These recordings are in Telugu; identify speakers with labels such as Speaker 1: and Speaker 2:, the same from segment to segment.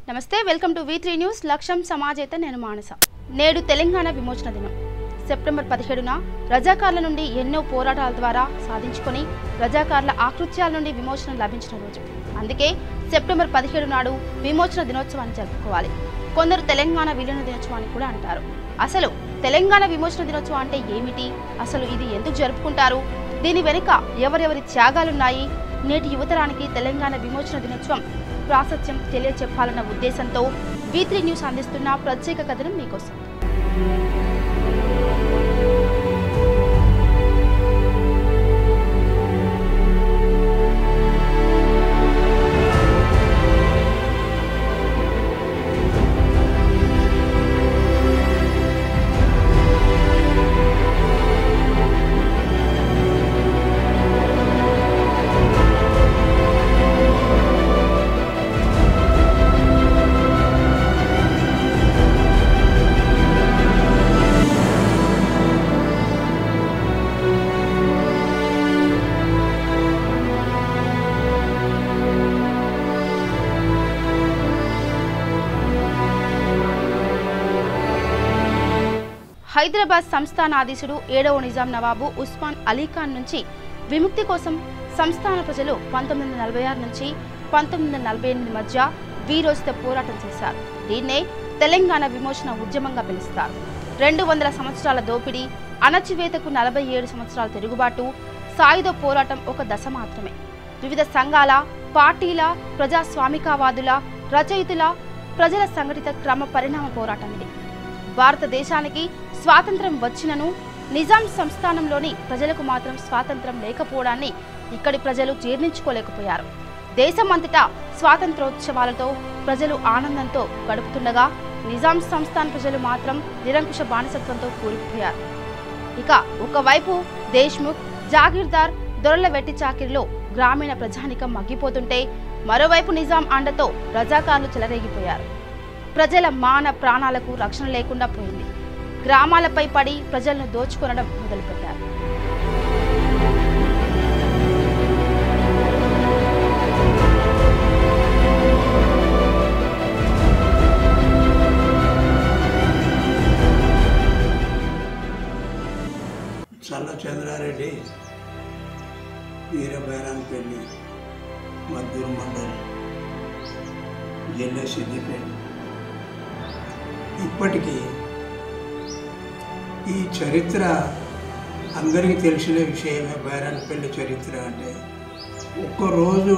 Speaker 1: నమస్తే వెల్కమ్ టు V3 న్యూస్ లక్ష్యం సమాజేత నేను మానస నేడు తెలంగాణ విమోచన దినం సెప్టెంబర్ 17న రజాకార్ల నుండి ఎన్నో పోరాటాల ద్వారా సాధించుకొని రజాకార్ల ఆకృత్యాల నుండి విమోచన లభించిన రోజు అందుకే సెప్టెంబర్ 17 నాడు విమోచన దినోత్సవాన్ని జరుపుకోవాలి కొందరు తెలంగాణ విలీన దినోత్సవాన్ని కూడా అంటారు అసలు తెలంగాణ విమోచన దినోత్సవం అంటే ఏమిటి అసలు ఇది ఎందుకు జరుపుకుంటారు దీని వెనుక ఎవరెవరి త్యాగాలున్నాయి నేటి యువతరానికి తెలంగాణ విమోచన దినోత్సవం ప్రాశస్త్యం తెలియచెప్పాలన్న ఉద్దేశంతో V3 న్యూస్ అందిస్తున్న ప్రత్యేక కథనం మీకోసం హైదరాబాద్ సంస్థానాధీశుడు 7వ నిజాం నవాబు ఉస్మాన్ అలీ ఖాన్ నుంచి విముక్తి కోసం సంస్థాన ప్రజలు 1946 నుంచి 1948 మధ్య వీరోచిత పోరాటం చేశారు దీన్నే తెలంగాణ విమోచన ఉద్యమంగా పిలుస్తారు 200 సంవత్సరాల దోపిడీ అణచివేతకు 47 సంవత్సరాల తిరుగుబాటు సాయుధ పోరాటం ఒక దశ మాత్రమే వివిధ సంఘాల పార్టీల ప్రజాస్వామికవాదుల రచయితుల ప్రజల సంఘటిత క్రమ పరిణామ పోరాటం ఇది భారతదేశానికి స్వాతంత్రం వచ్చినను నిజాం సంస్థానంలోని ప్రజలకు మాత్రం స్వాతంత్రం లేకపోవడాన్ని ఇక్కడి ప్రజలు జీర్ణించుకోలేకపోయారు దేశమంతటా స్వాతంత్రోత్సవాలతో ప్రజలు ఆనందంతో గడుపుతుండగా నిజాం సంస్థాన ప్రజలు మాత్రం నిరంకుశ బానిసత్వంతో కూలిపోయారు ఇక ఒకవైపు దేశ్ముఖ్ జాగీర్దార్ దొరల వెట్టి చాకిరిలో గ్రామీణ ప్రజానికం మగ్గిపోతుంటే మరోవైపు నిజాం అండతో రజాకార్లు చెలరేగిపోయారు ప్రజల మాన ప్రాణాలకు రక్షణ లేకుండా పోయింది గ్రామాలపై పడి ప్రజలను దోచుకొనడం మొదలుపెట్టారు
Speaker 2: చంద్రారెడ్డి వీరబైరాన్పల్లి మద్దూరు మండలం జిల్లా సిద్దిపేట ఇప్పటికీ ఈ చరిత్ర అందరికీ తెలిసిన విషయమే బైరాన్పల్లి చరిత్ర అంటే ఒక్కరోజు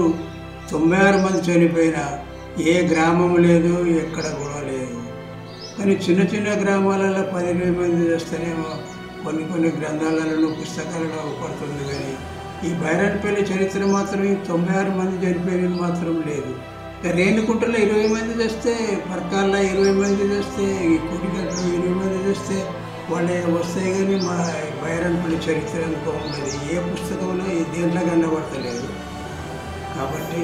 Speaker 2: 96 మంది చనిపోయిన ఏ గ్రామం లేదు ఎక్కడ కూడా లేదు కానీ చిన్న చిన్న గ్రామాలలో 10 మంది చేస్తేనేమో కొన్ని గ్రంథాలలో పుస్తకాలలో పడుతుంది కానీ ఈ బైరాన్పల్లి చరిత్ర మాత్రం 96 మంది చనిపోయినది మాత్రం లేదు రేణుకుంటలో 20 మంది చేస్తే పర్కాల్లో 20 మంది చేస్తే ఈ కుడిగట్లో 20 మంది చేస్తే వాళ్ళే వస్తాయి కానీ మా బైరాన్పల్లి చరిత్ర అనుకో ఉండదు ఏ పుస్తకంలో దేంట్లో కనబడతలేదు కాబట్టి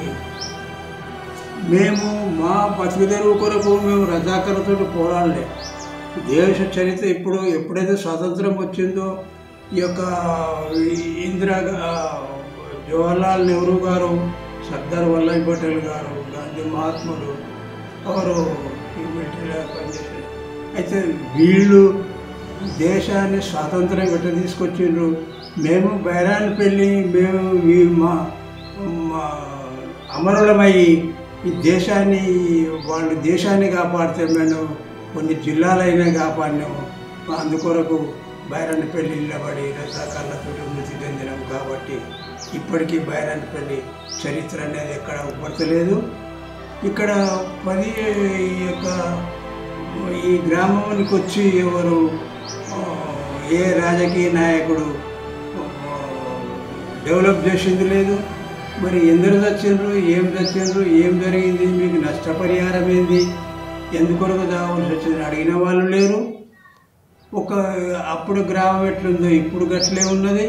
Speaker 2: మేము మా బతుకుదెరువు కొరకు మేము రజాకర్లతో పోరాడలే దేశ చరిత్ర ఎప్పుడైతే స్వాతంత్రం వచ్చిందో ఈ యొక్క జవహర్లాల్ నెహ్రూ గారు సర్దార్ వల్లభాయ్ పటేల్ గారు గాంధీ మహాత్ముడు ఎవరు ఈ మిలిటరీలో పనిచేశారు అయితే వీళ్ళు దేశాన్ని స్వాతంత్రం గట్ట తీసుకొచ్చిండ్రు మేము బైరాన్పల్లి మా అమరులమయ్యి ఈ దేశాన్ని వాళ్ళు దేశాన్ని కాపాడితే మేము కొన్ని జిల్లాలైనా కాపాడినాము అందుకొరకు బైరాన్పల్లి నిలబడి రజాకార్లతో మృతి చెందినాం కాబట్టి ఇప్పటికీ బైరాన్పల్లి చరిత్ర అనేది ఎక్కడ ఉపడతలేదు ఇక్కడ ఈ గ్రామానికి వచ్చి ఎవరు ఏ రాజకీయ నాయకుడు డెవలప్ చేసింది లేదు మరి ఎందరు చచ్చిండ్రు ఏం జరిగింది మీకు నష్టపరిహారం ఏంది ఎందుకొరకు చావాల్సి వచ్చింది అడిగిన వాళ్ళు లేరు అప్పుడు గ్రామం ఎట్లుందో ఇప్పుడు గట్లే ఉన్నది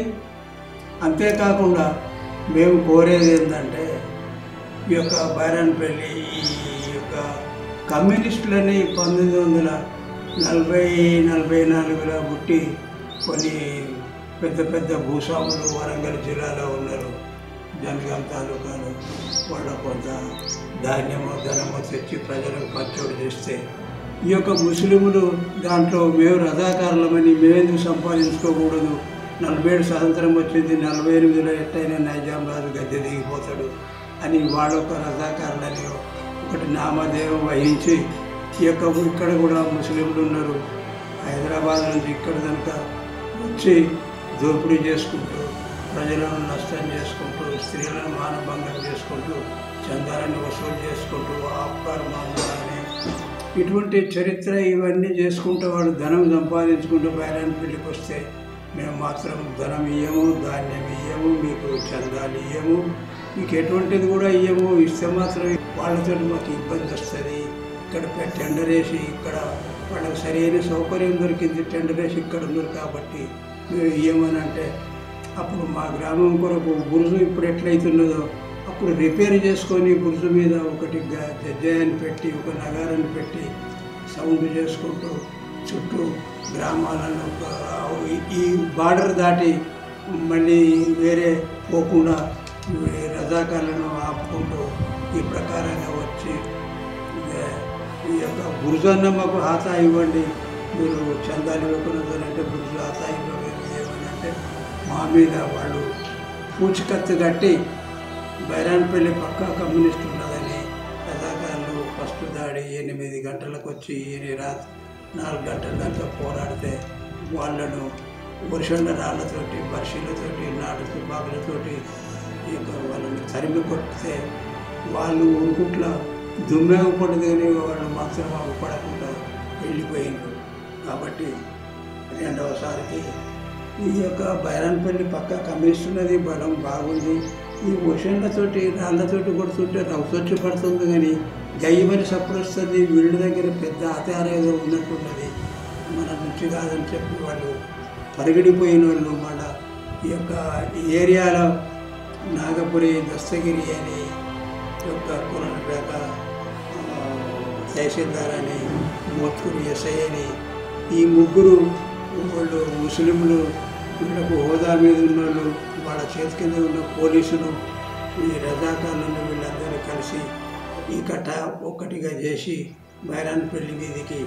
Speaker 2: అంతేకాకుండా మేము కోరేది ఏంటంటే ఈ యొక్క బైరాన్పల్లి ఈ యొక్క కమ్యూనిస్టులని 1944లో పుట్టి కొన్ని పెద్ద భూస్వాములు వరంగల్ జిల్లాలో ఉన్నారు జనగాం తాలూకాలో వాళ్ళ కొంత ధాన్యమో ధనమో తెచ్చి ప్రజలకు పంచోడు చేస్తే ఈ యొక్క ముస్లింలు దాంట్లో మేము రజాకారులమని మేమెందుకు సంపాదించుకోకూడదు, 47 స్వాతంత్రం వచ్చింది, 48లో ఎట్టయినా నైజాం రాజు గద్దె దిగిపోతాడు అని వాళ్ళొక రజాకారులని ఒకటి నామధేయం వహించి ఈ యొక్క ఇక్కడ కూడా ముస్లింలు ఉన్నారు, హైదరాబాద్ నుంచి ఇక్కడ కనుక వచ్చి దోపిడీ చేసుకుంటూ ప్రజలను నష్టం చేసుకుంటూ స్త్రీలను మానభంగం చేసుకుంటూ చందాలను వసూలు చేసుకుంటూ ఆప్కార్ మామూలని ఇటువంటి చరిత్ర ఇవన్నీ చేసుకుంటూ వాళ్ళు ధనం సంపాదించుకుంటూ బైరాన్పల్లికి వస్తే మేము మాత్రం ధనం ఇయ్యము, ధాన్యం ఇయ్యము, మీకు చందాలు ఇయ్యము, మీకు ఎటువంటిది కూడా ఇయ్యము, ఇస్తే మాత్రం వాళ్ళతో మాకు ఇబ్బంది వస్తుంది, ఇక్కడ టెండర్ వేసి ఇక్కడ వాళ్ళకి సరైన సౌకర్యం దొరికింది, టెండర్ వేసి ఇక్కడ ఉన్నారు కాబట్టి మేము ఇయ్యమని అంటే అప్పుడు మా గ్రామం కొరకు బురుజు ఇప్పుడు ఎట్లయితున్నదో అప్పుడు రిపేర్ చేసుకొని బురుజు మీద ఒకటి జజ్జాయని పెట్టి ఒక నగారాన్ని పెట్టి సౌండ్ చేసుకుంటూ చుట్టూ గ్రామాలను ఈ బార్డర్ దాటి మళ్ళీ వేరే పోకుండా రజాకాలను ఆపుకుంటూ ఈ ప్రకారంగా వచ్చి ఈ యొక్క బురుజు అన్న మాకు హాతా ఇవ్వండి, మీరు చందాలు ఇవ్వకున్నారంటే బురుజు హాతా ఇవ్వమని అంటే మా మీద వాళ్ళు పూచికత్తు కట్టి బైరాన్పల్లి పక్కా కమ్యూనిస్ట్ ఉన్నదని రజాకారులు ఫస్ట్ దాడి 8 గంటలకు వచ్చి రాత్రి 4 గంటల దాంట్లో పోరాడితే వాళ్ళను వర్షంల రాళ్లతోటి బర్షీలతోటి నాటు తుపాకులతోటి వాళ్ళని తరిమి కొట్టితే వాళ్ళు ఉరుకుట్ల దుమ్మేగపడదు కానీ వాళ్ళు మాత్రం పడకుండా వెళ్ళిపోయిండ్రు. కాబట్టి రెండవసారికి ఈ యొక్క బైరాన్పల్లి పక్క కమ్యూనిస్ట్ ఉన్నది, బలం బాగుంది, ఈ వర్షంలతోటి రాళ్ళతోటి కొడుతుంటే రౌసొచ్చి పడుతుంది కానీ గయ్యమని సప్పుడు వస్తుంది, వీళ్ళ దగ్గర పెద్ద ఆధారం ఏదో ఉన్నట్టున్నది, మన నుంచి కాదని చెప్పి వాళ్ళు పరిగెడిపోయిన వాళ్ళు మళ్ళా ఈ యొక్క ఏరియాలో నాగపురి దస్తగిరి అని యొక్క కులనపేట తహసీల్దార్ అని మోత్కూరు ఎస్ఐ అని ఈ ముగ్గురు వాళ్ళు ముస్లింలు వీళ్ళకు హోదా మీద ఉన్నోళ్ళు వాళ్ళ చేతి కింద ఉన్న పోలీసులు ఈ రజాకారులను వీళ్ళందరూ కలిసి ఈ కట్ట ఒక్కటిగా చేసి బైరాన్పల్లి మీదకి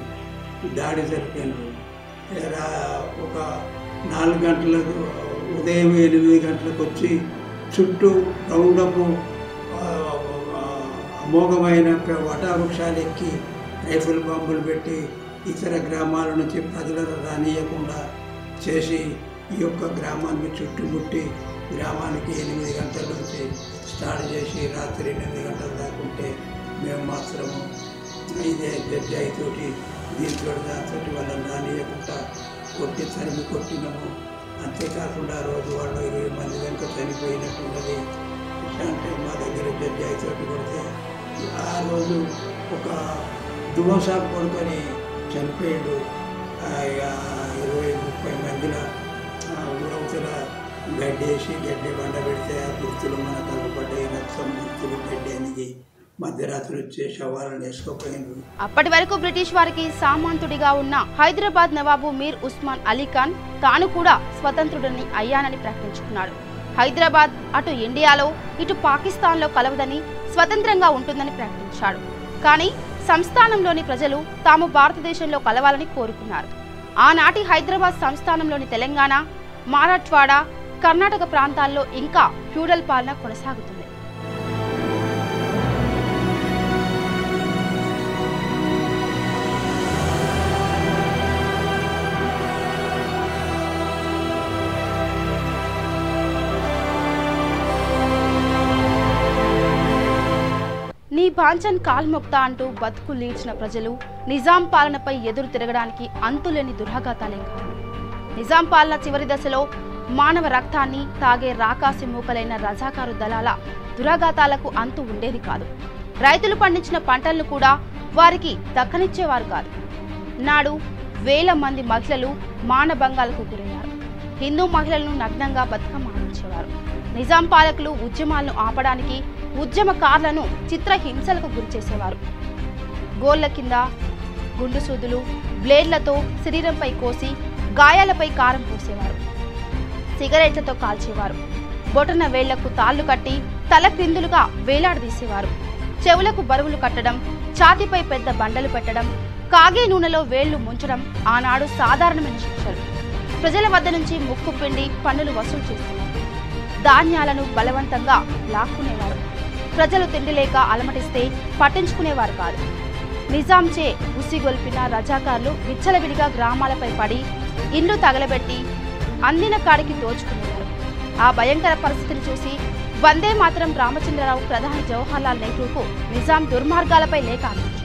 Speaker 2: దాడి జరిపారు. ఒక 4 గంటలకు ఉదయం 8 గంటలకు వచ్చి చుట్టూ రౌండప్ అమోఘమైన వటావృక్షాలు ఎక్కి రైఫిల్ బాంబులు పెట్టి ఇతర గ్రామాల నుంచి ప్రజలను రానియకుండా చేసి ఈ యొక్క గ్రామాన్ని చుట్టుముట్టి గ్రామానికి 8 గంటల నుంచి స్టార్ట్ చేసి రాత్రి 8 గంటల దాకా ఉంటే మేము మాత్రము ఇదే జడ్జాయితోటి దీంతో దాంతో వాళ్ళని రానియకుండా కొట్టి తరిమి కొట్టినాము. అంతేకాకుండా రోజు వాళ్ళు 20 మంది కనుక చనిపోయినట్టున్నది అంటే మా దగ్గర జడ్జాయితోటి కొడితే ఆ రోజు ఒక దువసాబ్ కొడుకొని చనిపోయాడు. 20-30 మందిలో ఊరవతల గడ్డేసి గడ్డి బండ పెడితే ఆ గుర్తులు మన కలపడ్డాయి, రక్తం గుర్తులు గడ్డి అనేది మధ్యరాత్రి వచ్చే శవాలను వేసుకోపోయింది.
Speaker 1: అప్పటి వరకు బ్రిటిష్ వారికి సామంతుడిగా ఉన్న హైదరాబాద్ నవాబు మీర్ ఉస్మాన్ అలీ ఖాన్ తాను కూడా స్వతంత్రుడిని అయ్యానని ప్రకటించుకున్నాడు. హైదరాబాద్ అటు ఇండియాలో ఇటు పాకిస్తాన్లో కలవదని స్వతంత్రంగా ఉంటుందని ప్రకటించాడు. కానీ సంస్థానంలోని ప్రజలు తాము భారతదేశంలో కలవాలని కోరుకున్నారు. ఆనాటి హైదరాబాద్ సంస్థానంలోని తెలంగాణ, మరాఠ్వాడ, కర్ణాటక ప్రాంతాల్లో ఇంకా ఫ్యూడల్ పాలన కొనసాగుతుంది. నీ బాంచన్ కాల్మొక్తా అంటూ బతుకు లీడ్చిన ప్రజలు నిజాం పాలనపై ఎదురు తిరగడానికి అంతులేని దురాఘాతాలే కాదు. నిజాం పాలన చివరి దశలో మానవ రక్తాన్ని తాగే రాకాసి మూకలైన రజాకారు దళాల దురాఘాతాలకు అంతు ఉండేది కాదు. రైతులు పండించిన పంటలను కూడా వారికి దక్కనిచ్చేవారు కాదు. నాడు వేల మంది మహిళలు మానభంగాలకు గురయ్యారు. హిందూ మహిళలను నగ్నంగా బతుకమ్మ ఆడించేవారు. నిజాం పాలకులు ఉద్యమాలను ఆపడానికి ఉద్యమకారులను చిత్రహింసలకు గురిచేసేవారు. గోళ్ల కింద గుండు సూదులు, బ్లేడ్లతో శరీరంపై కోసి గాయాలపై కారం పోసేవారు. సిగరెట్లతో కాల్చేవారు. బొటన వేళ్లకు తాళ్లు కట్టి తల క్రిందులుగా వేలాడదీసేవారు. చెవులకు బరువులు కట్టడం, ఛాతీపై పెద్ద బండలు పెట్టడం, కాగే నూనెలో వేళ్లు ముంచడం ఆనాడు సాధారణమైన శిక్షలు. ప్రజల వద్ద నుంచి ముక్కు పిండి పన్నులు వసూలు చేసేవారు. ధాన్యాలను బలవంతంగా లాక్కునేవారు. ప్రజలు తిండి లేక అలమటిస్తే పట్టించుకునేవారు కాదు. నిజాంచే ఉసిగొల్పిన రజాకార్లు విచ్చలవిడిగా గ్రామాలపై పడి ఇండ్లు తగలబెట్టి అందిన కాడికి దోచుకునేవారు. ఆ భయంకర పరిస్థితిని చూసి వందే మాతరం రామచంద్రరావు ప్రధాని జవహర్లాల్ నెహ్రూకు నిజాం దుర్మార్గాలపై లేఖ అందించారు.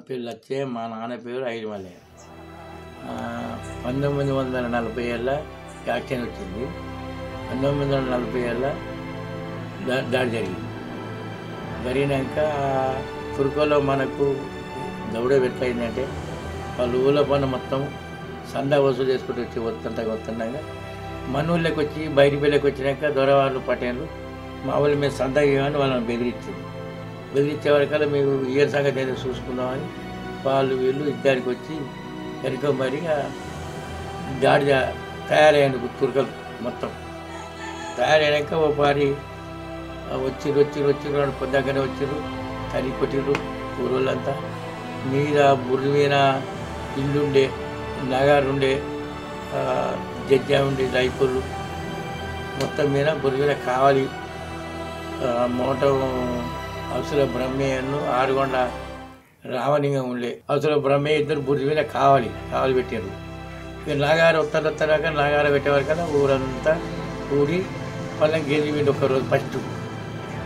Speaker 3: పేరు వచ్చే మా నాన్న పేరు ఐదుమల్లయ్య. 1940 యాక్షన్ వచ్చింది. 1940 దాడి జరిగింది. జరిగినాక తుర్కలో మనకు దౌడ ఎట్లయిందంటే వాళ్ళు ఊళ్ళో పని మొత్తం సందా వసూలు చేసుకుంటూ వచ్చి వస్తుండగా మన ఊళ్ళకి వచ్చి బయటి పిల్లకి వచ్చినాక దొరవాళ్ళు పట్టేళ్ళు మా ఊళ్ళో మేము సందా ఇవ్వమని వాళ్ళని బెదిరించే వరకల్లా మేము ఏ సంగతి ఏదో చూసుకుందామని వాళ్ళు వీళ్ళు ఇద్దరికి వచ్చి వెనుక మరిగా దాడి తయారయ్యేందుకు తుర్కలు మొత్తం తయారైనాక ఓ పారి వచ్చిర్రు పొద్దుగానే వచ్చిర్రు, తరి కొట్టిర్రు ఊరోళ్ళంతా. మీద బుర్రి మీద ఇల్లుండే, నగారుండే, జడ్జా ఉండే, రైతులు మొత్తం మీద బుర్రి మీద కావాలి మోట అవసర బ్రహ్మయ్యను ఆరుగొండ రామలింగం ఉండే అవసరం బ్రహ్మయ్య ఇద్దరు బుర్రి మీద కావాలి పెట్టారు. ఇక నాగారు వస్తాక నాగార పెట్టేవారికల్లా ఊరంతా కూడి వాళ్ళని గెలివిండి ఒక్కరోజు ఫస్ట్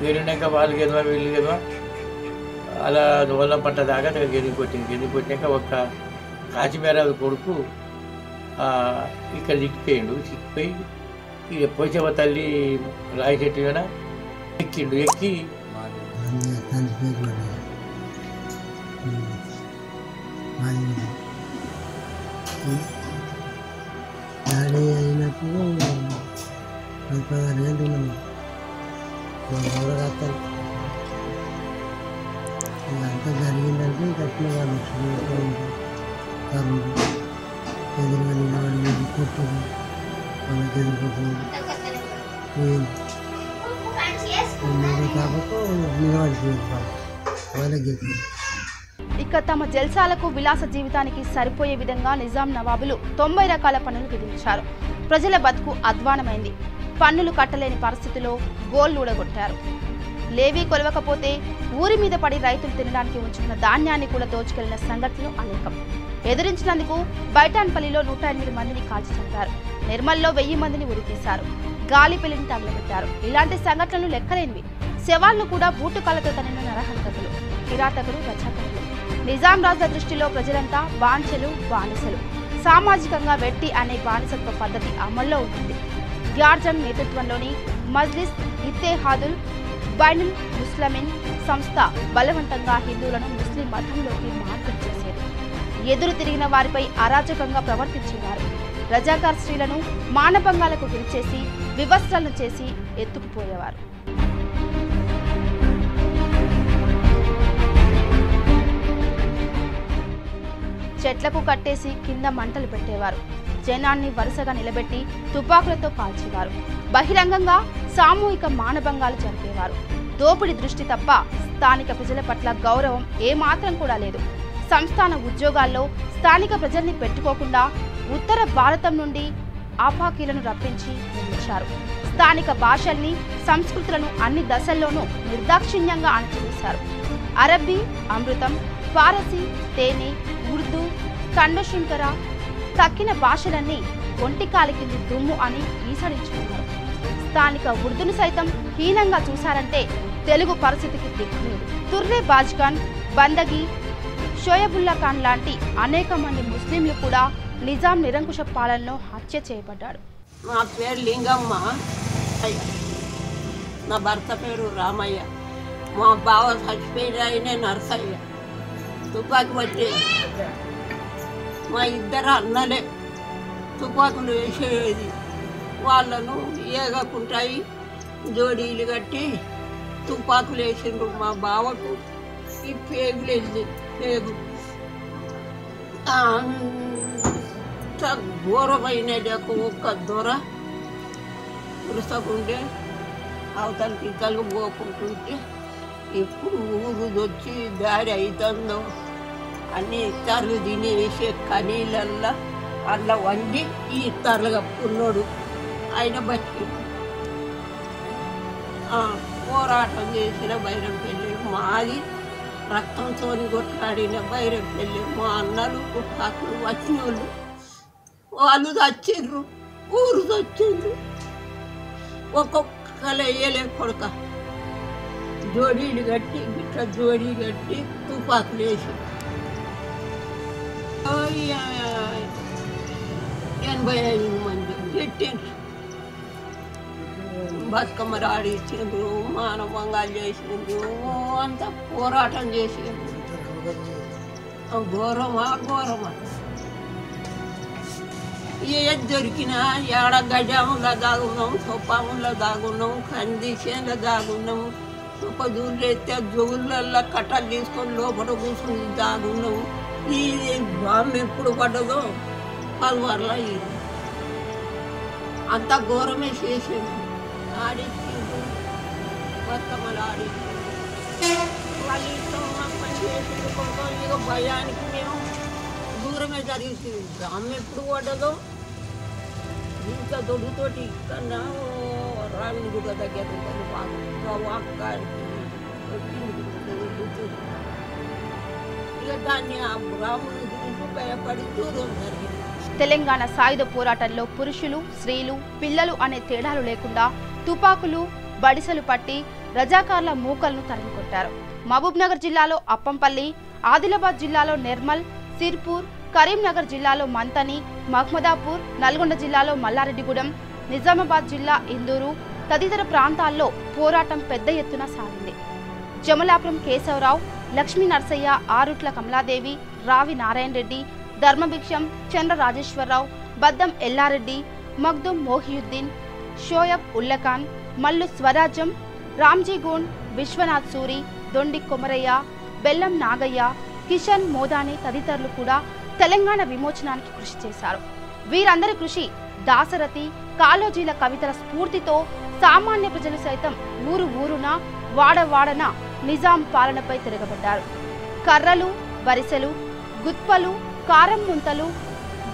Speaker 3: గెలివినాక వాళ్ళు గెలవా వీళ్ళు గెలవా అలా వల్ల పట్టదాకా గెలిగి కొట్టినాక ఒక కాచిమేరాజు కొడుకు ఇక్కడ చిక్కిపోయి ఇక పోచమ్మ తల్లి రాయి చెట్టు మీద ఎక్కి
Speaker 4: దాడి అయినప్పుడు 16 ఏళ్ళు ఉన్నాము. ఇదంతా జరిగిందంటే కట్టిన వాళ్ళు కరువులు ఎదురుగా నిలబడి కొట్టుడు వాళ్ళకి ఎదుర్కోపోదు కాబట్టి నిలబడిపోయింది వాళ్ళకి గెలిచింది.
Speaker 1: ఇక తమ జల్సాలకు విలాస జీవితానికి సరిపోయే విధంగా నిజాం నవాబులు 90 రకాల పన్నులు విధించారు. ప్రజల బతుకు అధ్వానమైంది. పన్నులు కట్టలేని పరిస్థితిలో గోళ్లు ఊడగొట్టారు. లేవీ కొలవకపోతే ఊరి మీద పడి రైతులు తినడానికి ఉంచుకున్న ధాన్యాన్ని కూడా దోచుకెళ్లిన సంఘటనలు అనేకం. ఎదిరించినందుకు బైటాన్పల్లిలో 108 మందిని కాల్చి చంపారు. నిర్మల్లో 1000 మందిని ఉరితీశారు. గాలిపిల్లిని తగలబెట్టారు. ఇలాంటి సంఘటనలు లెక్కలేనివి. శవాలను కూడా బూటు కళ్ళతో తనిన నరహంతకులు, కిరాతకులు, రచకులు. నిజాం రాజుల దృష్టిలో ప్రజలంతా బానిసలు, బానిసలు. సామాజికంగా వెట్టి అనే బానిసత్వ పద్ధతి అమల్లో ఉంటుంది. గ్యార్జన్ నేతృత్వంలోని మజ్లిస్ ఇత్తెహాదుల్ బైనుల్ ముస్లిమీన్ సంస్థ బలవంతంగా హిందువులను ముస్లిం మతంలోకి మార్పిడి చేసేది. ఎదురు తిరిగిన వారిపై అరాచకంగా ప్రవర్తించేవారు. రజాకార్ స్త్రీలను మానభంగాలకు గురిచేసి వివస్త్రాలను చేసి ఎత్తుకుపోయేవారు. చెట్లకు కట్టేసి కింద మంటలు పెట్టేవారు. జనాన్ని వరుసగా నిలబెట్టి తుపాకులతో కాల్చేవారు. బహిరంగంగా సామూహిక మానభంగాలు జరిపేవారు. దోపిడి దృష్టి తప్ప స్థానిక ప్రజల పట్ల గౌరవం ఏమాత్రం కూడా లేదు. సంస్థాన ఉద్యోగాల్లో స్థానిక ప్రజల్ని పెట్టుకోకుండా ఉత్తర భారతం నుండి ఆపాకీలను రప్పించి నిర్మించారు. స్థానిక భాషల్ని, సంస్కృతులను అన్ని దశల్లోనూ నిర్దాక్షిణ్యంగా అణచివేశారు. అరబ్బీ, అమృతం, ఫారసీ, తేనె, ఉర్దూ, కండశంకర తక్కిన భాషలన్నీ ఒంటికాలి కింది దుమ్ము అని ఈసడించుకున్నారు. స్థానిక ఉర్దూను సైతం హీనంగా చూశారంటే తెలుగు పరిస్థితికి దిక్కులేదు. తుర్రే బాజ్ఖాన్, బందగి, షోయబుల్లా ఖాన్ లాంటి అనేక మంది ముస్లింలు కూడా నిజాం నిరంకుశ పాలనలో హత్య చేయబడ్డాడు.
Speaker 5: నా పేరు లింగమ్మ, నా భర్త పేరు రామయ్య. మా బావ చచ్చిపోయిన ఆయనే నరసయ్య తుపాకి పట్టేది. మా ఇద్దరు అన్నలే తుపాకులు వేసేది. వాళ్ళను ఏగకుంటాయి జోడీలు కట్టి తుపాకులు వేసిండ్రు. మా బావకు ఈ పేగులు వెళ్ళి పేగు అంత ఘోరమైన ఒక్క దొర ఉరుసకుండే అవతలకి ఇతలు పోకుంటుంటే ఎప్పుడు ఊరు వచ్చి దారి అవుతుందో అన్ని ఇత్తర్లు తినేసే కనీళ్ళల్లో అట్లా వండి ఈ ఇత్తర్లు కప్పుకున్నాడు. ఆయన బతికి పోరాటం చేసిన బైరంపల్లి మాది. రక్తంతో కొట్లాడిన బైరంపల్లి మా అన్నలు పుట్టాకులు వచ్చిన వాళ్ళు చచ్చిండ్రు. ఊరు చచ్చిండ్రు. ఒక్కొక్కరు వేయలే కొడుక జోడీలు కట్టి ఇట్లా జోడీ కట్టి తుపాకులు వేసి 85 మంది పెట్టిండ్రు. బతుకమ్మలు ఆడిచ్చిండ్రు, మానవంగాలు చేసిండ్రు, అంతా పోరాటం చేసిండ్రు. ఘోరమా ఘోరమా ఏది దొరికినా ఏడ గజాములో దాగున్నాం, సొప్పాములో దాగున్నాం, కందిచేలో దాగున్నాం, సొప్పదూళ్ళు ఎత్తే జోగుళ్ళల్లో కట్టలు తీసుకొని లోపల కూర్చుని దాగున్నాం. ఈ బాంబు ఎప్పుడు పడ్డదో పలువర్లా ఇది అంత ఘోరమే చేసింది. ఆడిచ్చిండ్రు, బతుకమ్మలు ఆడిచ్చిండ్రు. వాళ్ళు ఇష్టం పని చేసిండ్రు. కొంచెం ఇక భయానికి మేము దూరమే జరుగుతుంది. బాంబు ఎప్పుడు పడ్డదో ఇంత దొడ్డుతోటి కన్నా రావిని గుడ్డ దగ్గర వాక్కాడికి ఇక దాన్ని ఆ రాముని గురించి భయపడి దూరం జరిగింది.
Speaker 1: తెలంగాణ సాయుధ పోరాటంలో పురుషులు, స్త్రీలు, పిల్లలు అనే తేడాలు లేకుండా తుపాకులు, బడిసెలు పట్టి రజాకార్ల మూకలను తరిమికొట్టారు. మహబూబ్నగర్ జిల్లాలో అప్పంపల్లి, ఆదిలాబాద్ జిల్లాలో నిర్మల్, సిర్పూర్, కరీంనగర్ జిల్లాలో మంతని, మహ్మదాపూర్, నల్గొండ జిల్లాలో మల్లారెడ్డిగూడెం, నిజామాబాద్ జిల్లా ఇందూరు తదితర ప్రాంతాల్లో పోరాటం పెద్ద ఎత్తున సాగింది. జమలాపురం కేశవరావు, లక్ష్మీ నరసయ్య, ఆరుట్ల కమలాదేవి, రావి నారాయణ రెడ్డి, ధర్మభిక్షం, చంద్ర రాజేశ్వరరావు, బద్దం ఎల్లారెడ్డి, మగ్దుమ్ మోహియుద్దీన్, షోయబ్ ఉల్లఖాన్, మల్లు స్వరాజ్యం, రామ్జీగూండ్, విశ్వనాథ్ సూరి, దొండి కొమరయ్య, బెల్లం నాగయ్య, కిషన్ మోదాని తదితరులు కూడా తెలంగాణ విమోచనానికి కృషి చేశారు. వీరందరి కృషి, దాశరథి, కాళోజీల కవితల స్ఫూర్తితో సామాన్య ప్రజలు సైతం ఊరు ఊరున, వాడవాడన నిజాం పాలనపై తిరగబడ్డారు. కర్రలు, వరిసెలు, గుత్పలు, కారం ముంతలు,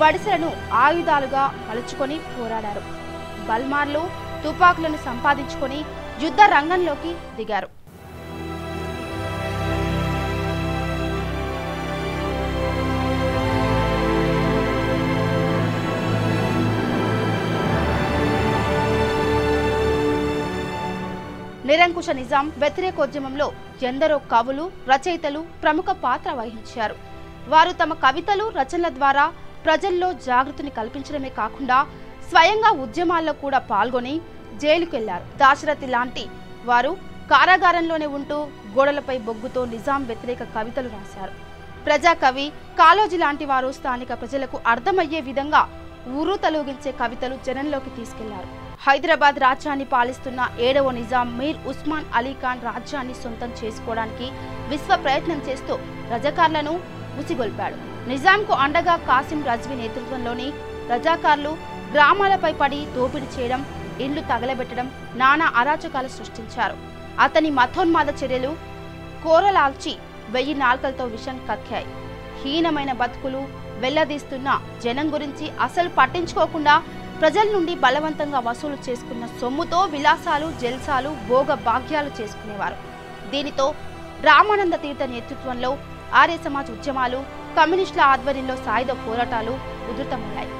Speaker 1: బడిసెలను ఆయుధాలుగా మలుచుకొని పోరాడారు. బల్మార్లు, తుపాకులను సంపాదించుకొని యుద్ధ రంగంలోకి దిగారు. నిరంకుశ నిజాం వ్యతిరేకోద్యమంలో ఎందరో కవులు, రచయితలు ప్రముఖ పాత్ర వహించారు. వారు తమ కవితలు, రచనల ద్వారా ప్రజల్లో జాగృతిని కల్పించడమే కాకుండా స్వయంగా ఉద్యమాల్లో కూడా పాల్గొని జైలుకెళ్లారు. దాశరథి లాంటి వారు కారాగారంలోనే ఉంటూ గోడలపై బొగ్గుతో నిజాం వ్యతిరేక కవితలు రాశారు. ప్రజాకవి కాళోజీ లాంటి వారు స్థానిక ప్రజలకు అర్థమయ్యే విధంగా ఊరు తలూగించే కవితలు జనంలోకి తీసుకెళ్లారు. హైదరాబాద్ రాజ్యాన్ని పాలిస్తున్న 7వ నిజాం మీర్ ఉస్మాన్ అలీఖాన్ రాజ్యాన్ని సొంతం చేసుకోవడానికి విశ్వ ప్రయత్నం చేస్తూ రజాకార్లను ఉసిగొల్పాడు. నిజాంకు అండగా కాసిం రజ్వీ నేతృత్వంలోని రజాకార్లు గ్రామాలపై పడి దోపిడీ చేయడం, ఇండ్లు తగలబెట్టడం, నానా అరాచకాలు సృష్టించారు. అతని మతోన్మాద చర్యలు కోరలాల్చి 1000 నాల్కలతో విషం కక్కాయి. హీనమైన బతుకులు వెల్లదీస్తున్న జనం గురించి అసలు పట్టించుకోకుండా ప్రజల నుండి బలవంతంగా వసూలు చేసుకున్న సొమ్ముతో విలాసాలు, జల్సాలు, భోగ భాగ్యాలు చేసుకునేవారు. దీనితో రామానంద తీర్థ నేతృత్వంలో ఆర్య సమాజ్ ఉద్యమాలు, కమ్యూనిస్టుల ఆధ్వర్యంలో సాయుధ పోరాటాలు ఉధృతమయ్యాయి.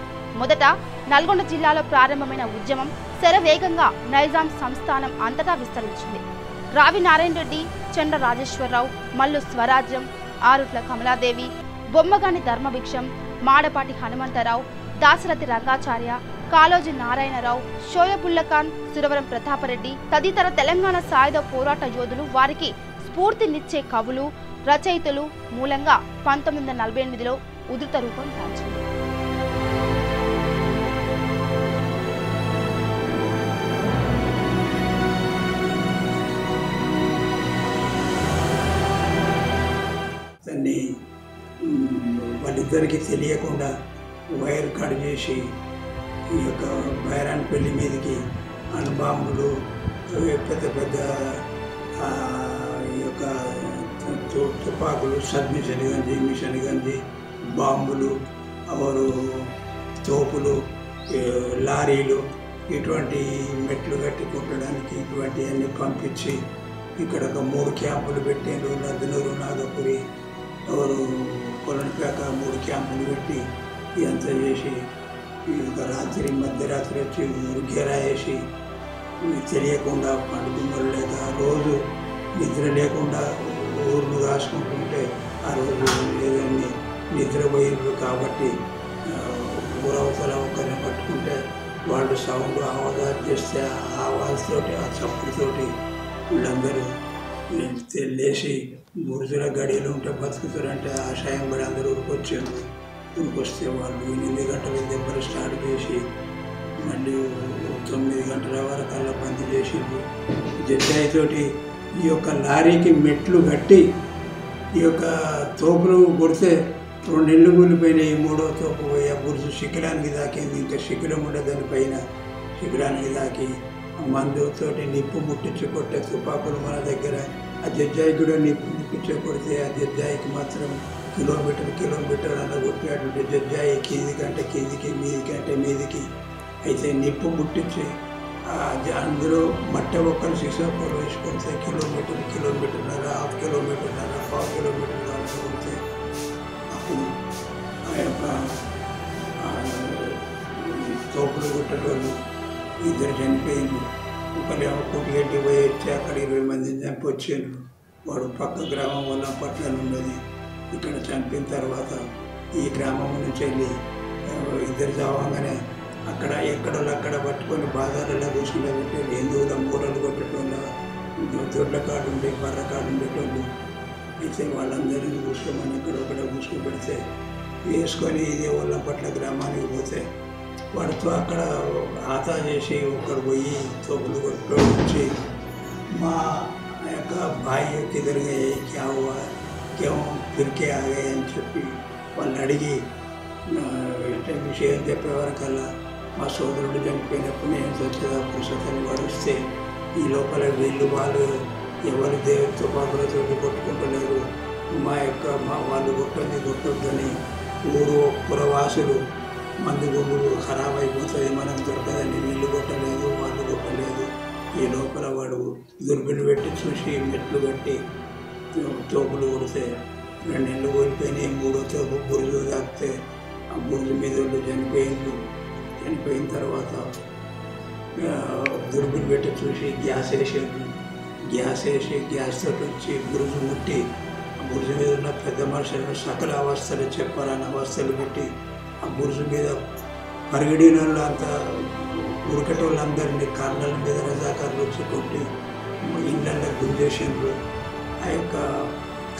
Speaker 1: మొదట నల్గొండ జిల్లాలో ప్రారంభమైన ఉద్యమం శరవేగంగా నైజాం సంస్థానం అంతటా విస్తరించింది. రావి నారాయణ రెడ్డి, చంద్ర రాజేశ్వరరావు, మల్లు స్వరాజ్యం, ఆరుట్ల కమలాదేవి, బొమ్మగాని ధర్మభిక్షం, మాడపాటి హనుమంతరావు, దాశరథి రంగాచార్య, కాళోజీ నారాయణరావు, షోయబుల్లా ఖాన్, సురవరం ప్రతాపరెడ్డి తదితర తెలంగాణ సాయుధ పోరాట యోధులు, వారికి స్ఫూర్తినిచ్చే కవులు, రచయితలు మూలంగా 1948లో ఉధృత రూపం దాల్చింది.
Speaker 2: దాన్ని వాళ్ళిద్దరికీ తెలియకుండా వైర్ కట్ చేసి ఈ యొక్క బైరాన్పల్లి మీదకి అణుబాంబులు, పెద్ద పెద్ద ఈ యొక్క తుపాకులు, సబ్మిషన్ గంజి, మిషన్ గంజి, బాంబులు, అవరు తోపులు, లారీలు, ఇటువంటి మెట్లు కట్టి కొట్టడానికి ఇటువంటివన్నీ పంపించి ఇక్కడ ఒక 3 క్యాంపులు పెట్టారు. లద్దనూరు, నాగపురి, ఎవరు కొలనిపేక 3 క్యాంపులు పెట్టి ఇదంతా చేసి ఈ యొక్క రాత్రి మధ్యరాత్రి వచ్చి ఊరు గేరా వేసి తెలియకుండా పండుగలు లేక రోజు నిద్ర లేకుండా ఊర్లు కాసుకుంటుంటే ఆ రోజు ఏదైనా నిద్రపోయినారు కాబట్టి ఊరవతల ఒకరిని పట్టుకుంటే వాళ్ళు సౌండ్ ఆవాజాలు చేస్తే ఆ ఆవాజతోటి, ఆ చప్పుడుతోటి వీళ్ళందరూ లేచి బురుజుల గడియలు ఉంటే బతుకుతారంటే ఆశయం పడి అందరూ ఊరికొచ్చారు. ఊరికొస్తే వాళ్ళు 8 గంటల దెబ్బలు స్టార్ట్ చేసి మళ్ళీ 9 గంటల వరకల్లా బంద్ చేసిండ్రు. జడ్జాయితోటి ఈ యొక్క లారీకి మెట్లు కట్టి ఈ యొక్క తోపులు కొడితే 2 నెలలు కూలిపోయినాయి. 3వ తోపు పోయి ఆ బురుజు శిఖిలానికి దాకింది. ఇంకా శిఖిలం ఉండే దానిపైన శిఖిలానికి దాకి మందుతోటి నిప్పు ముట్టించి కొట్టే తుపాకులు మన దగ్గర. ఆ జడ్జాయి కూడా నిప్పు ముట్టించి కొడితే ఆ జడ్జాయికి మాత్రం కిలోమీటర్ అన్న కొట్టినటువంటి జడ్జాయి కిందికి మీదికి అయితే నిప్పు ముట్టించి అందులో మట్టె ఒక్కరు సీసాపూర్ వేసి కొడితే కిలోమీటర్న్నర, ½ కిలోమీటర్న్నర, ½ కిలోమీటర్న్నర కొడితే అప్పుడు ఆ యొక్క తోపులు కొట్టేటోళ్ళు 2 చనిపోయింది. ఒకరేమో కోటిగడ్డి పోయి వచ్చి అక్కడ 20 మందిని చంపి వచ్చారు. వాడు పక్క గ్రామం వల్ల పట్ల ఉన్నది. ఇక్కడ చంపిన తర్వాత ఈ గ్రామం నుంచి వెళ్ళి 2 చావంగానే అక్కడ ఎక్కడోళ్ళు అక్కడ పట్టుకొని బాజార్లలో కూర్చుని పెట్టి హిందువుల మూటలు కొట్టేటోళ్ళ, దొడ్ల కాడు ఉండే, బర్ర కాడు ఉండేటోళ్ళు. అయితే వాళ్ళందరినీ కూర్చోమని ఇక్కడ కూర్చోబెడితే వేసుకొని ఇదే వాళ్ళ పట్ల గ్రామానికి పోతే వాడితో అక్కడ ఆతా చేసి ఒకడు పోయి తోపులు కొట్టు వచ్చి మా యొక్క భాయి కిదరుగా క్యా హువా క్యోं ఫిర్కే ఆగే అని చెప్పి వాళ్ళని అడిగి విషయం చెప్పేవారికల్లా మా సోదరుడు చనిపోయినప్పుడు నేను స్వచ్ఛత పురుషతని గడుస్తే ఈ లోపల వాళ్ళు ఎవరి తుపాకులతో కొట్టుకుంటలేరు, వాళ్ళు కొట్టొద్దని ఊరు పురవాసులు మందు గుండు ఖరాబ్ అయిపోతుంది, మనం దొరకదని వీళ్ళు కొట్టలేదు, వాళ్ళు కొట్టలేదు. ఈ లోపల వాడు దుర్బిలు పెట్టి చూసి మెట్లు కట్టి తోపులు కొడితే 2 నెలలు కోల్పోయినాయి. 3వ తోపు బురుజు తాకితే ఆ బురుజు మీద చనిపోయిన తర్వాత దుర్బిలు పెట్టి చూసి గ్యాస్ వేసి గ్యాస్ తోటి వచ్చి బురుజు ముట్టి ఆ బురుజు మీద ఉన్న పెద్ద మనుషులను సకల అవస్థలు చెప్పాలని అవస్థలు పెట్టి ఆ బురుజు మీద పరిగెడిన వాళ్ళు అంతా ఉరకటోళ్ళందరినీ కర్నల మీద రజాకారులు వచ్చి కొట్టి ఇళ్ళల్లో గుంజేసిండ్రు. ఆ యొక్క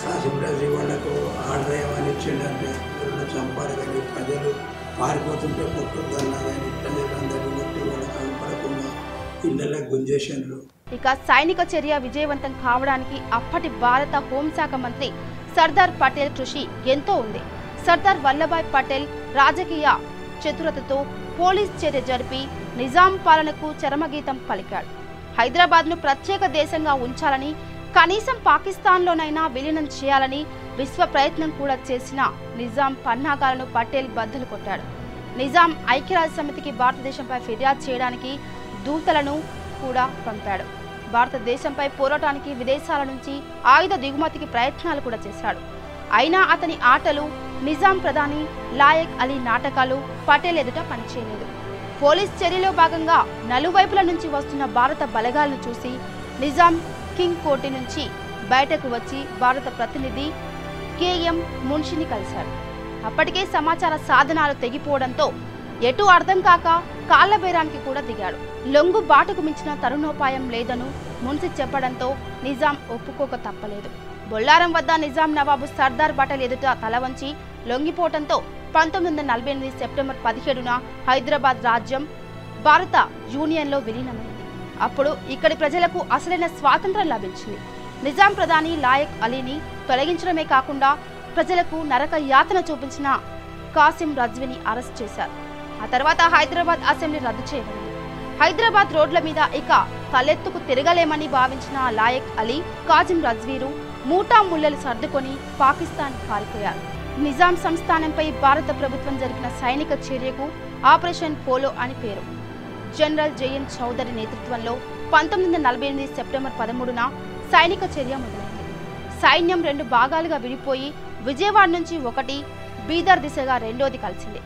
Speaker 2: కాశీరాజు వాళ్ళకు ఆర్డర్ ఏమని ఇచ్చిండంటే వీళ్ళని చంపాలి కానీ ప్రజలు పారిపోతుంటే కొట్టుద్దన్నా కానీ ప్రజలందరినీ కొట్టి వాళ్ళకి కనపడకుండా ఇళ్ళల్లో గుంజేసిండ్రు.
Speaker 1: ఇక సైనిక చర్య విజయవంతం కావడానికి అప్పటి భారత హోంశాఖ మంత్రి సర్దార్ పటేల్ కృషి ఎంతో ఉంది. సర్దార్ వల్లభాయ్ పటేల్ రాజకీయ చతురతతో పోలీస్ చర్య జరిపి నిజాం పాలనకు చరమగీతం పలికాడు. హైదరాబాద్ను ప్రత్యేక దేశంగా ఉంచాలని, కనీసం పాకిస్తాన్లోనైనా విలీనం చేయాలని విశ్వ ప్రయత్నం కూడా చేసిన నిజాం పన్నాగాలను పటేల్ బద్దలు కొట్టాడు. నిజాం ఐక్యరాజ్య సమితికి భారతదేశంపై ఫిర్యాదు చేయడానికి దూతలను కూడా పంపాడు. భారతదేశంపై పోరాటానికి విదేశాల నుంచి ఆయుధ దిగుమతికి ప్రయత్నాలు కూడా చేశాడు. అయినా అతని ఆటలు, నిజాం ప్రధాని లాయక్ అలీ నాటకాలు పటేల్ ఎదుట పనిచేయలేదు. పోలీస్ చర్యలో భాగంగా నలువైపుల నుంచి వస్తున్న భారత బలగాలను చూసి నిజాం కింగ్ కోటి నుంచి బయటకు వచ్చి భారత ప్రతినిధి కేఎం మున్షిని కలిశాడు. అప్పటికే సమాచార సాధనాలు తెగిపోవడంతో ఎటు అర్థం కాక కాళ్లబేరానికి కూడా దిగాడు. లొంగు బాటుకు మించిన తరుణోపాయం లేదను మున్సి చెప్పడంతో నిజాం ఒప్పుకోక తప్పలేదు. బొల్లారం వద్ద నిజాం నవాబు సర్దార్ పటేల్ ఎదుట తల వంచి లొంగిపోవడంతో 1948 సెప్టెంబర్ 17న హైదరాబాద్ రాజ్యం భారత యూనియన్లో విలీనమైంది. అప్పుడు ఇక్కడి ప్రజలకు అసలైన స్వాతంత్రం లభించింది. నిజాం ప్రధాని లాయక్ అలీని తొలగించడమే కాకుండా ప్రజలకు నరక యాతన చూపించిన కాసిం రజ్వీని అరెస్ట్ చేశారు. ఆ తర్వాత హైదరాబాద్ అసెంబ్లీ రద్దు చేయబడింది. హైదరాబాద్ రోడ్ల మీద ఇక తలెత్తుకు తిరగలేమని భావించిన లాయక్ అలీ, కాసిం రజ్వీరు మూటా ముల్లలు సర్దుకొని పాకిస్తాన్ పారిపోయారు. నిజాం సంస్థానంపై భారత ప్రభుత్వం జరిపిన సైనిక చర్యకు ఆపరేషన్ పోలో అని పేరు. జనరల్ జేఎన్ చౌదరి నేతృత్వంలో 1948 సెప్టెంబర్ 13న సైనిక చర్య మొదలైంది. సైన్యం 2 భాగాలుగా విడిపోయి విజయవాడ నుంచి ఒకటి, బీదర్ దిశగా రెండోది కలిసింది.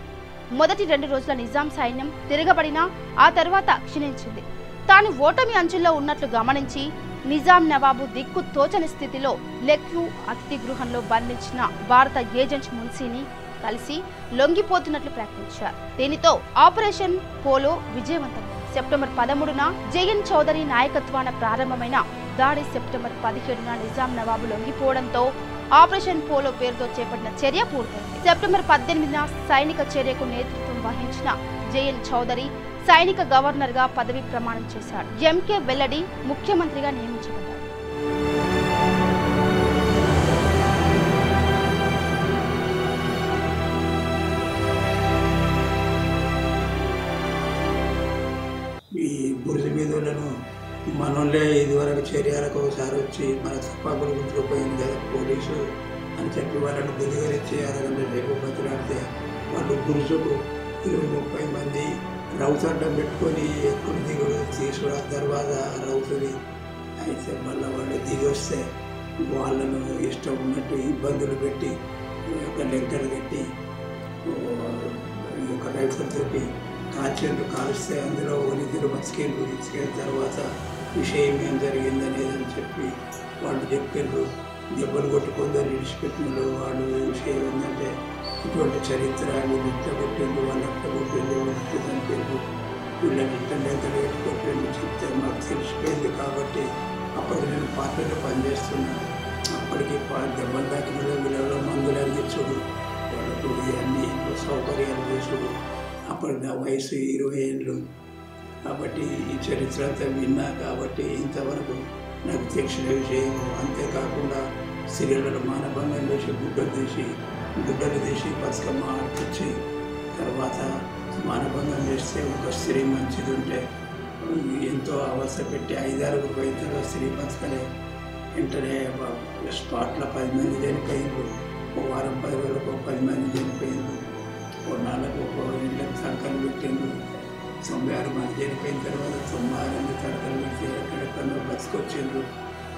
Speaker 1: మొదటి 2 రోజుల నిజాం సైన్యం తిరగబడినా ఆ తర్వాత క్షీణించింది. తాను ఓటమి అంచుల్లో ఉన్నట్లు గమనించి నిజాం నవాబు దిక్కు తోచని స్థితిలో లెక్యూ అతిథి గృహంలో బంధించిన భారత ఏజెంట్ మున్సీని కలిసి లొంగిపోతున్నట్లు ప్రకటించారు. దీనితో ఆపరేషన్ పోలో విజయవంతమైంది. సెప్టెంబర్ 13న జేఎన్ చౌదరి నాయకత్వాన ప్రారంభమైన దాడి సెప్టెంబర్ 17న నిజాం నవాబు లొంగిపోవడంతో ఆపరేషన్ పోలో పేరుతో చేపట్టిన చర్య పూర్తయింది. సెప్టెంబర్ 18న సైనిక చర్యకు నేతృత్వం వహించిన జేఎన్ చౌదరి సైనిక గవర్నర్ గా పదవి ప్రమాణం చేశాడు. ఎంకే వెల్లడి ముఖ్యమంత్రిగా నియమించబడ్డారు.
Speaker 2: ఈ బురద మీదలను మనోళ్ళే ఇదివరకు చర్యలకు ఒకసారి వచ్చి మన తుపాకులు గుర్తుకుపోయింది కదా పోలీసు అని చెప్పి వాళ్ళని బుద్ధిగరించి అరగంట రేపు బతులాడితే వాళ్ళు గురుసుకు 20-30 మంది రౌతడ్డం పెట్టుకొని ఎప్పుడు దిగుడు తీసుకురా తర్వాత రౌతుని అయితే మళ్ళీ వాళ్ళు దిగి వస్తే వాళ్ళను ఇష్టం ఉన్నట్టు ఇబ్బందులు పెట్టి ఒక లెక్కలు కట్టి ఒక రైఫల్ తోటి కాల్స్తే అందులో ఒలిదిరు బతికేళ్ళు ఇచ్చిన తర్వాత విషయం ఏం జరిగిందనేది అని చెప్పి వాళ్ళు చెప్పారు. దెబ్బలు కొట్టుకుందని విడిచిపెట్టిన వాళ్ళు విషయం ఏంటంటే ఇటువంటి చరిత్ర వీళ్ళు ఇట్లా కొట్టిండు, వాళ్ళు అట్లా కొట్టిండు, వాళ్ళు చనిపోయిండు, వీళ్ళని ఇట్లా లెక్కలు కొట్టిండు చెప్తే మాకు తెలిసిపోయింది. కాబట్టి అప్పటికి నేను పార్టీలో పనిచేస్తున్నా. అప్పటికి దెబ్బలు తాకిన వీళ్ళలో మందులు అందించుడు, వాళ్ళకు అన్ని సౌకర్యాలు చేసుడు. అప్పటికి నా వయసు 20 ఏళ్ళు. కాబట్టి ఈ చరిత్ర అంతా విన్నా కాబట్టి ఇంతవరకు నాకు తెలిసిన విషయం. అంతేకాకుండా స్త్రీలను మానభంగం చేసి గుడ్డలు తీసి బతుకమ్మ ఆడిపించి తర్వాత మానభంగం చేస్తే ఒక స్త్రీ మంచిది ఉంటే ఎంతో అవస్థ పెట్టి 5-6 రైతుల స్త్రీ బతకలే. వెంటనే స్పాట్లో 10 మంది చనిపోయిండ్రు. ఒక వారం 10 రోజులకు 10 మంది చనిపోయిండ్రు. ఓ 4 ఇళ్ళకి తడకలు పెట్టిండ్రు. 96 మంది చనిపోయిన తర్వాత 96 తడకలు పెట్టి ఎక్కడెక్కడో బతుకొచ్చిండ్రు.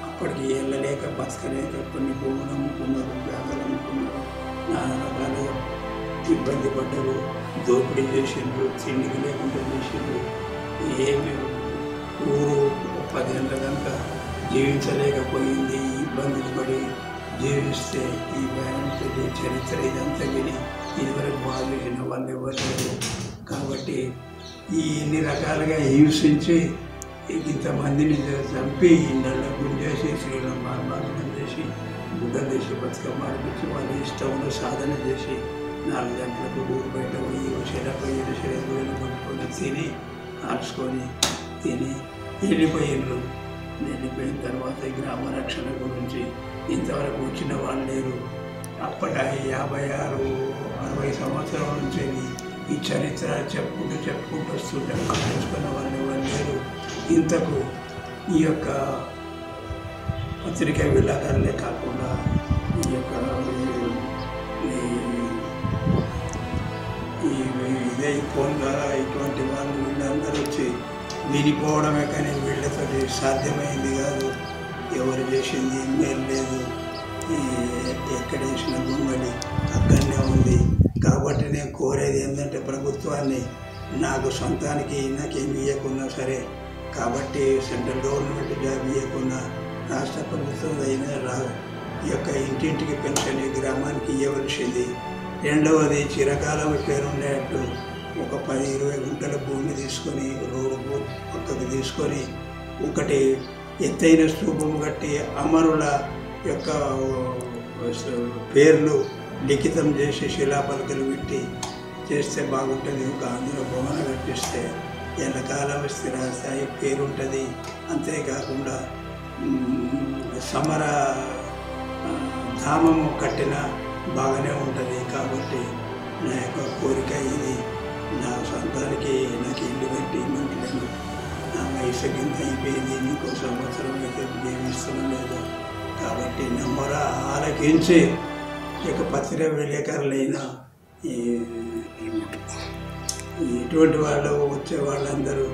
Speaker 2: అప్పటికి వెళ్ళలేక బతకలేక కొన్ని భూములు అమ్ముకున్నారు, జాగాలు అమ్ముకున్నారు, నానా రకాలుగా ఇబ్బంది పడ్డారు, దోపిడీ చేసిండ్రు, తిండికి లేకుండా చేసిండ్రు. ఏమి ఊరు 10 ఏళ్ళ కనుక జీవించలేకపోయింది. ఇబ్బందులు పడి జీవిస్తే ఈ బ్యాలెన్స్ చరిత్ర ఇదంతా విని ఇదివరకు బాగా చేసిన వాళ్ళు ఇవ్వలేదు. కాబట్టి ఈ ఇన్ని రకాలుగా హింసించి ఇంతమందిని చంపి ఇళ్ళల్లో గుంజేసి స్త్రీలను మార్మార్గం చేసి గుడ్డలు చేసి బతుకమ్మ ఆడిపించి వాళ్ళు ఇష్టంలో సాధన చేసి 4 గంటలకు ఊరు బయట పోయి శరీరం కొట్టుకొని తిని ఆర్చుకొని తిని వెళ్ళిపోయిర్రు. వెళ్ళిపోయిన తర్వాత ఈ గ్రామ రక్షణ గురించి ఇంతవరకు వచ్చిన వాళ్ళు లేరు. అప్పటి 56-60 సంవత్సరాల నుంచి ఈ చరిత్ర చెప్పుకుంటూ వస్తుంటే తెలుసుకున్న వాళ్ళు ఎవరు లేరు. ఇంతకు ఈ యొక్క పత్రికా విలేకరులే కాకుండా ఈ యొక్క ఇదే ఫోన్ ద్వారా ఇటువంటి వాళ్ళు వీళ్ళందరూ వచ్చి వినిపోవడమే కానీ వీళ్ళతో సాధ్యమైంది కాదు. ఎవరు చేసింది ఏం లేదు. ఎక్కడ వేసిన గుమ్మడి అక్కడనే ఉంది. కాబట్టి నేను కోరేది ఏంటంటే ప్రభుత్వాన్ని నాకు సొంతానికి నాకేమి ఇవ్వకున్నా సరే, కాబట్టి సెంట్రల్ గవర్నమెంట్ జాబ్ ఇవ్వకున్నా రాష్ట్ర ప్రభుత్వం అయినా ఈ యొక్క ఇంటింటికి పెన్షన్ ఈ గ్రామానికి ఇవ్వవలసింది. రెండవది చిరకాలం పేరుండేట్టు ఒక 10-20 గుంటల భూమి తీసుకొని రోడ్డు పక్కకు తీసుకొని ఒకటి ఎత్తైన స్తూపం కట్టి అమరుల యొక్క పేర్లు లిఖితం చేసి శిలాపలకలు పెట్టి చేస్తే బాగుంటుంది. ఒక ఆంధ్ర భవన కట్టిస్తే ఎల్లకాలం స్థిరస్థాయి పేరుంటుంది. అంతేకాకుండా సమర ధామము కట్టిన బాగానే ఉంటుంది. కాబట్టి నా యొక్క కోరిక ఇది. నా సొంతానికి నాకు ఇల్లు కట్టి మంటలేను. నా వయసు కింద అయిపోయింది. ఇంకో సంవత్సరం అయితే జీవిస్తున్నాం లేదు. కాబట్టి నా మొర ఆలకించి ఇక పత్రిక విలేకరులైనా ఇటువంటి వాళ్ళు వచ్చే వాళ్ళందరూ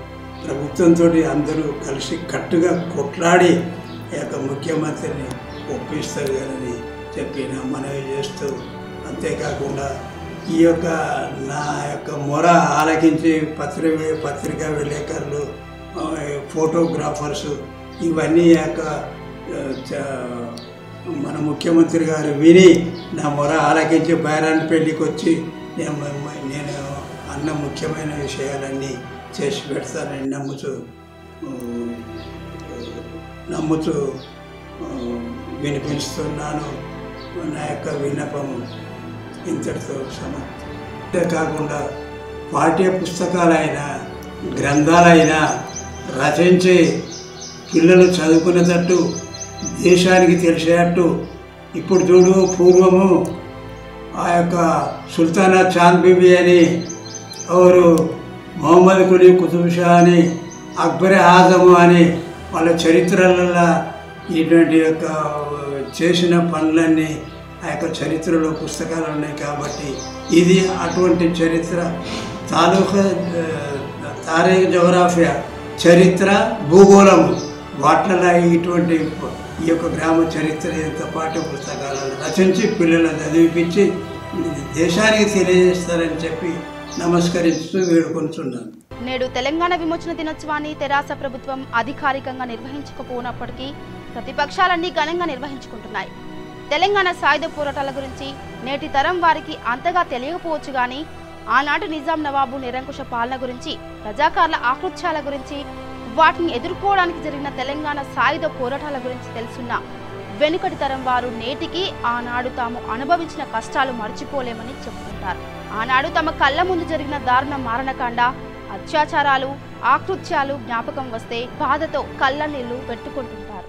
Speaker 2: ప్రభుత్వంతో అందరూ కలిసి కట్టుగా కొట్లాడి ఈ యొక్క ముఖ్యమంత్రిని ఒప్పిస్తారు కదని చెప్పి నా మనవి చేస్తూ, అంతేకాకుండా ఈ యొక్క నా యొక్క మొర ఆలకించి పత్రికా విలేకరులు, ఫోటోగ్రాఫర్స్ ఇవన్నీ యొక్క మన ముఖ్యమంత్రి గారు విని నా మొర ఆలకించి బైరాన్పల్లికి వచ్చి నేను అన్న ముఖ్యమైన విషయాలన్నీ చేసి పెడతానని నమ్ముతూ వినిపిస్తున్నాను. నా యొక్క విన్నపము ఇంతటితో సమాప్తం. అంతేకాకుండా పాఠ్య పుస్తకాలైనా గ్రంథాలైనా రచించి పిల్లలు చదువుకునేటట్టు దేశానికి తెలిసేటట్టు, ఇప్పుడు చూడు పూర్వము ఆ యొక్క సుల్తానా చాంద్ బీబీ అని, ఎవరు మొహమ్మద్ కులీ కుతుబ్ షా అని, అక్బర్ ఆజము అని వాళ్ళ చరిత్రలలో ఇటువంటి యొక్క చేసిన పనులన్నీ ఆ యొక్క చరిత్రలో పుస్తకాలు ఉన్నాయి. కాబట్టి ఇది అటువంటి చరిత్ర తారీఖ్ జోగ్రాఫియా చరిత్ర భూగోళము వాట్లలో ఇటువంటి ఈ యొక్క గ్రామ చరిత్ర ఎంత పాఠ్య పుస్తకాలను రచించి పిల్లలను చదివిపించి దేశానికి తెలియజేస్తారని చెప్పి నమస్కరిస్తూ వేడుకొంటున్నాను.
Speaker 1: నేడు తెలంగాణ విమోచన దినోత్సవాన్ని తెరాస ప్రభుత్వం అధికారికంగా నిర్వహించకపోయినప్పటికీ ప్రతిపక్షాలన్నీ ఘనంగా నిర్వహించుకుంటున్నాయి. తెలంగాణ సాయుధ పోరాటాల గురించి నేటి తరం వారికి అంతగా తెలియకపోవచ్చు కానీ ఆనాటి నిజాం నవాబు నిరంకుశ పాలన గురించి, రజాకార్ల ఆకృత్యాల గురించి, వాటిని ఎదుర్కోవడానికి జరిగిన తెలంగాణ సాయుధ పోరాటాల గురించి తెలుసున్న వెనుకటి తరం వారు నేటికి ఆనాడు తాము అనుభవించిన కష్టాలు మర్చిపోలేమని చెప్పుకుంటారు. ఆనాడు తమ కళ్ళ ముందు జరిగిన దారుణ మారణకాండ, అత్యాచారాలు, ఆకృత్యాలు జ్ఞాపకం వస్తే బాధతో కళ్ళ నీళ్లు పెట్టుకుంటుంటారు.